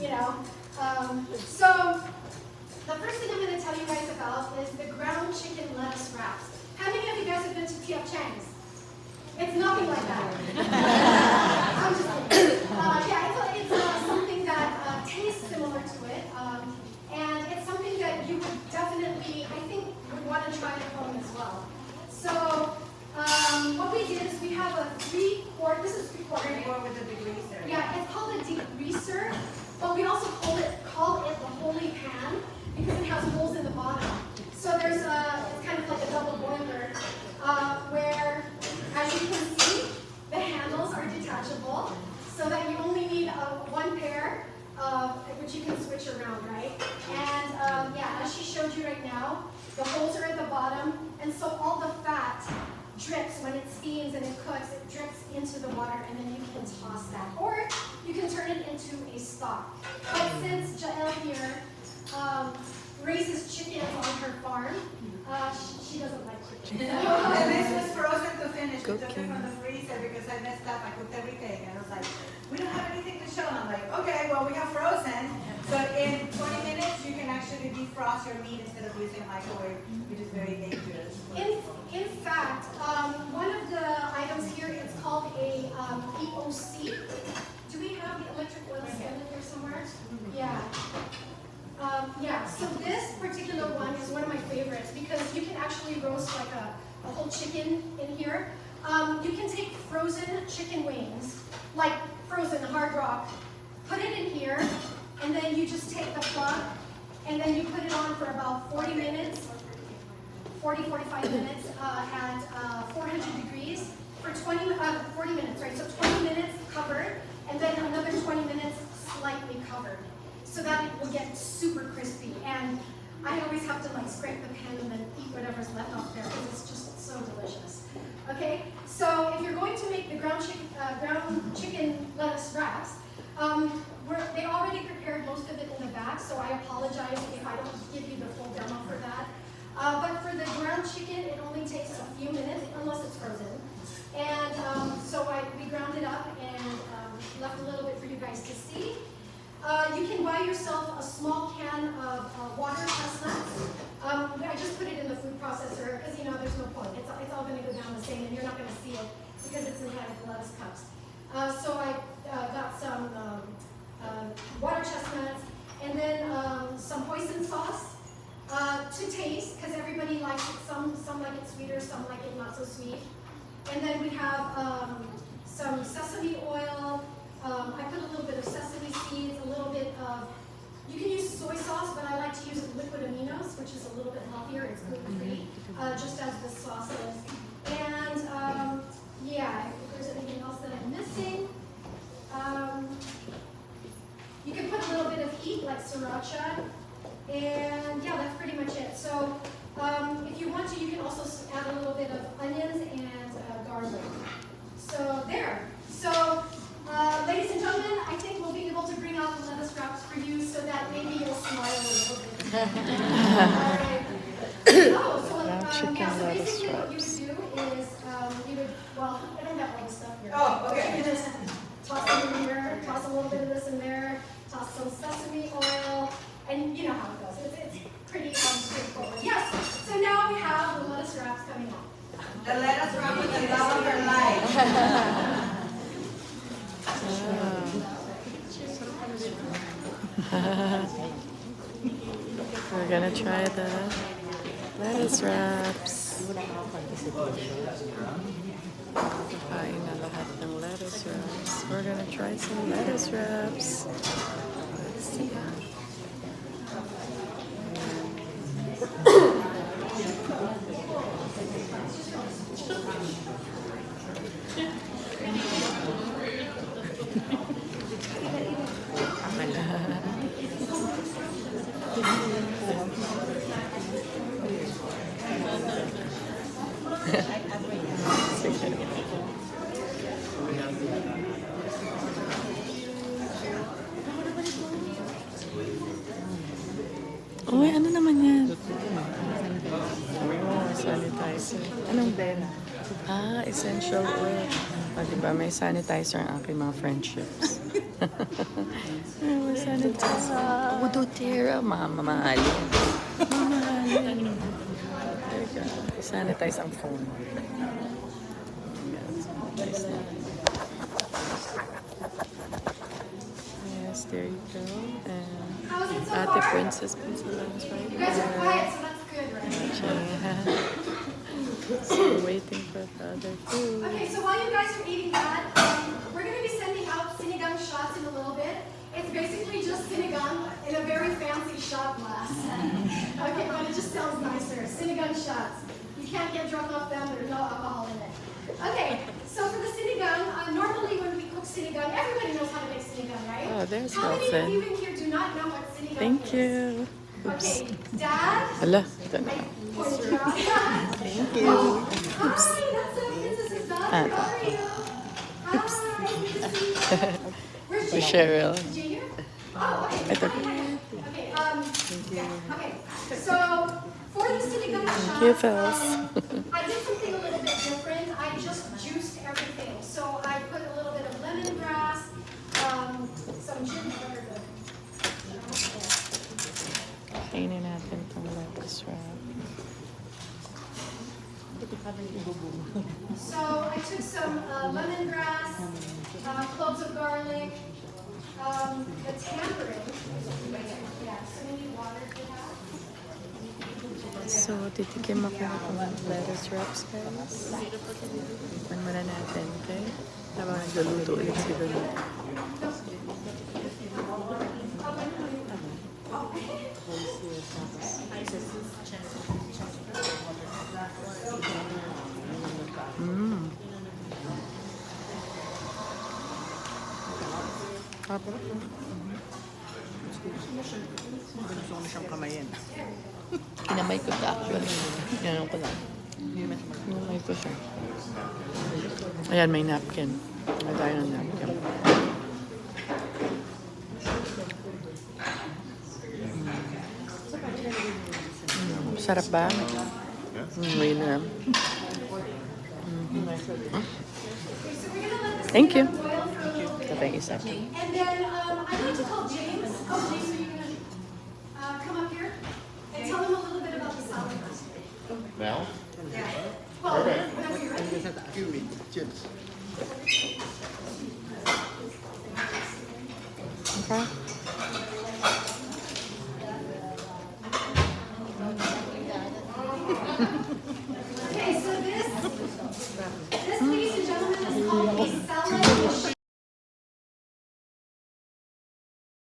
you know. So the first thing I'm going to tell you guys about is the ground chicken lettuce wraps. How many of you guys have been to P.F. Chang's? It's nothing like that. I'm just kidding. Yeah, it's something that tastes similar to it. And it's something that you would definitely, I think, would want to try at home as well. So what we did is we have a 3-quart, this is 3-quart. 3-quart with a degreaser. Yeah, it's called a degreaser, but we also call it the holy pan because it has holes in the bottom. So there's it's kind of like a double boiler where, as you can see, the handles are detachable so that you only need one pair, which you can switch around, right? And yeah, as she showed you right now, the holes are at the bottom, and so all the fat drips when it steams and it cooks, it drips into the water, and then you can toss that. Or you can turn it into a stock. But since Jael here raises chickens on her farm, she doesn't like chicken. And this was frozen to finish. We took it from the freezer because I messed up. I cooked everything. And I was like, we don't have anything to show. And I'm like, okay, well, we have frozen. So in 20 minutes, you can actually defrost your meat instead of using a microwave, which is very dangerous. In fact, one of the items here is called a EOC. Do we have the electric oil stand in here somewhere? Yeah. Yeah, so this particular one is one of my favorites because you can actually roast like a whole chicken in here. You can take frozen chicken wings, like frozen Hard Rock, put it in here, and then you just take the plug, and then you put it on for about 40 minutes, 45 minutes at 400 degrees for 40 minutes, right? So 20 minutes covered, and then another 20 minutes slightly covered, so that it will get super crispy. And I always have to like scrape the pan and then eat whatever's left off there because it's just so delicious. Okay, so if you're going to make the ground chicken lettuce wraps, they already prepared most of it in the back, so I apologize if I don't give you the full demo for that. But for the ground chicken, it only takes a few minutes, unless it's frozen. And so we ground it up and left a little bit for you guys to see. You can buy yourself a small can of water chestnuts. I just put it in the food processor because, you know, there's no point. It's all going to go down the same, and you're not going to see it because it's inside of the lettuce cups. So I got some water chestnuts and then some hoisin sauce to taste because everybody likes it. Some like it sweeter, some like it not so sweet. And then we have some sesame oil. I put a little bit of sesame seeds, a little bit of, you can use soy sauce, but I like to use liquid aminos, which is a little bit healthier. It's gluten-free, just as this sauce is. And yeah, if there's anything else that I'm missing, you can put a little bit of heat, like sriracha, and yeah, that's pretty much it. So if you want to, you can also add a little bit of onions and garlic. So there. So ladies and gentlemen, I think we'll be able to bring out the lettuce wraps for you so that maybe you'll smile a little bit. All right. Oh, so, yeah, so basically what you would do is you would, well, I don't have all the stuff here. Oh, okay. You can just toss it in here, toss a little bit of this in there, toss some sesame oil, and you know how it goes. It's pretty straightforward. Yes, so now we have the lettuce wraps coming out. The lettuce wrap with the love of her life. We're gonna try the lettuce wraps. Kain na lahat ng lettuce wraps. We're gonna try some lettuce wraps. Let's see. Uy, ano naman yan? Oh, sanitizer. Anong Ben? Ah, essential oil. O, diba? May sanitizer ang aking mga friendships. sanitize. Udotera, mamahalin. Mamahalin. There you go. Sanitize ang phone. Sanitize na. Yes, there you go. And How's it so Ate far? Princess is right You guys are there. quiet, so that's good, right? So waiting for the other food. Okay, so while you guys are eating that, we're going to be sending out sinigang shots in a little bit. It's basically just sinigang in a very fancy shot glass. Okay, but it just sounds nicer. Sinigang shots. You can't get drunk off them. There's no alcohol in it. Okay, so for the sinigang, normally when we cook sinigang, everybody knows how to make sinigang, right? Oh, there's How many of Wilson. you in here do not know what sinigang Thank is? you. Oops. Okay, Dad. Hala, ito na. Pointed you out. Thank you. Hi, that's Princess's daughter. How are you? Hi, good to see you. Where's For Jay? Cheryl. Is Jay here? Oh, okay. Ito. Okay, yeah, okay. So, for the sinigang shot, Thank you, Fels. I did something a little bit different. I just juiced everything. So, I put a little bit of lemongrass, some ginger. Kainin natin itong lettuce wrap. So I took some lemongrass, cloves of garlic, the tamarind. Yeah, so we need water for that. So, titikim ako ng lettuce wraps, guys. Tikman muna natin, okay? Habang nagluluto ulit si Donita. Mmm. Tapos. Gusto ko na siyang kamayin. Kinamay ko siya actually. Yan ko lang. Kinamay ko siya. Ayan, may napkin. May tayo ng napkin. Sarap ba? May na. Okay, so we're gonna let this Thank you. boil for a little bit. Ito pa yung isa. And then I